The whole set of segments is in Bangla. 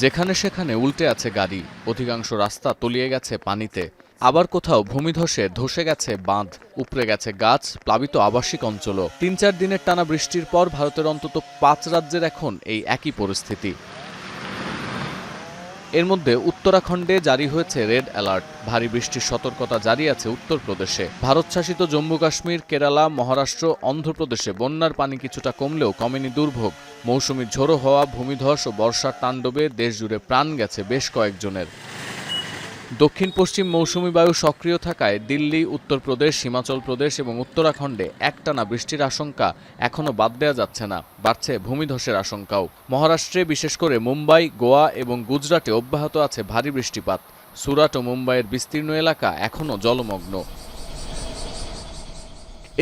যেখানে সেখানে উল্টে আছে গাড়ি, অধিকাংশ রাস্তা তলিয়ে গেছে পানিতে। আবার কোথাও ভূমিধসে ধসে গেছে বাঁধ, উপড়ে গেছে গাছ, প্লাবিত আবাসিক অঞ্চলও। ৩-৪ দিনের টানা বৃষ্টির পর ভারতের অন্তত ৫ রাজ্যের এখন এই একই পরিস্থিতি। এর মধ্যে উত্তরাখণ্ডে জারি হয়েছে রেড অ্যালার্ট। ভারী বৃষ্টির সতর্কতা জারি আছে উত্তরপ্রদেশে। ভারত শাসিত জম্মু কাশ্মীর, কেরালা, মহারাষ্ট্র, অন্ধ্রপ্রদেশে বন্যার পানি কিছুটা কমলেও কমেনি দুর্ভোগ। মৌসুমী ঝোড়ো হওয়া, ভূমিধস ও বর্ষার তাণ্ডবে দেশজুড়ে প্রাণ গেছে বেশ কয়েকজনের। দক্ষিণ পশ্চিম মৌসুমী বায়ু সক্রিয় থাকায় দিল্লি, উত্তরপ্রদেশ, হিমাচল প্রদেশ এবং উত্তরাখণ্ডে একটানা বৃষ্টির আশঙ্কা এখনও বাদ দেওয়া যাচ্ছে না। বাড়ছে ভূমিধসের আশঙ্কাও। মহারাষ্ট্রে, বিশেষ করে মুম্বাই, গোয়া এবং গুজরাটে অব্যাহত আছে ভারী বৃষ্টিপাত। সুরাট ও মুম্বাইয়ের বিস্তীর্ণ এলাকা এখনও জলমগ্ন।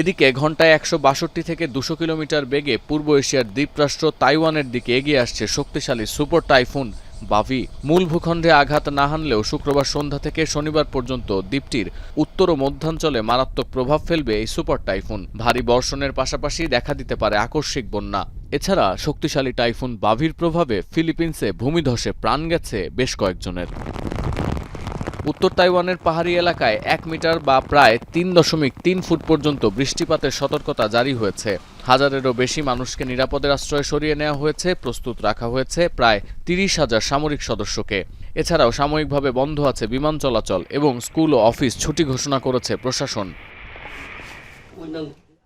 এদিকে ঘণ্টায় ১৬২ থেকে ২০০ কিলোমিটার বেগে পূর্ব এশিয়ার দ্বীপরাষ্ট্র তাইওয়ানের দিকে এগিয়ে আসছে শক্তিশালী সুপার টাইফুন বাভি। মূল ভূখণ্ডে আঘাত না হানলেও শুক্রবার সন্ধ্যা থেকে শনিবার পর্যন্ত দ্বীপটির উত্তর ও মধ্যাঞ্চলে মারাত্মক প্রভাব ফেলবে এই সুপার টাইফুন। ভারী বর্ষণের পাশাপাশি দেখা দিতে পারে আকস্মিক বন্যা। এছাড়া শক্তিশালী টাইফুন বাভির প্রভাবে ফিলিপিন্সে ভূমিধসে প্রাণ গেছে বেশ কয়েকজনের। উত্তর তাইওয়ানের পাহাড়ি এলাকায় ১ মিটার বা প্রায় ৩.৩ ফুট পর্যন্ত বৃষ্টিপাতের সতর্কতা জারি হয়েছে। হাজারেরও বেশি মানুষকে নিরাপদের আশ্রয়ে সরিয়ে নেওয়া হয়েছে। প্রস্তুত রাখা হয়েছে প্রায় ৩০,০০০ সামরিক সদস্যকে। এছাড়াও সাময়িকভাবে বন্ধ আছে বিমান চলাচল এবং স্কুল ও অফিস ছুটি ঘোষণা করেছে প্রশাসন।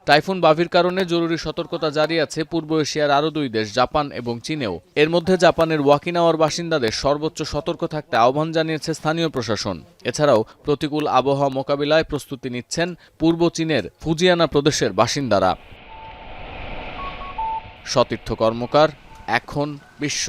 টাইফুন বাভির কারণে জরুরি সতর্কতা জারি আছে পূর্ব এশিয়ার আরও ২ দেশ, জাপান এবং চীনেও। এর মধ্যে জাপানের ওয়াকিনাওয়ার বাসিন্দাদের সর্বোচ্চ সতর্ক থাকতে আহ্বান জানিয়েছে স্থানীয় প্রশাসন। এছাড়াও প্রতিকূল আবহাওয়া মোকাবিলায় প্রস্তুতি নিচ্ছেন পূর্ব চীনের ফুজিয়ানা প্রদেশের বাসিন্দারা। সতীর্থ কর্মকার, এখন বিশ্ব।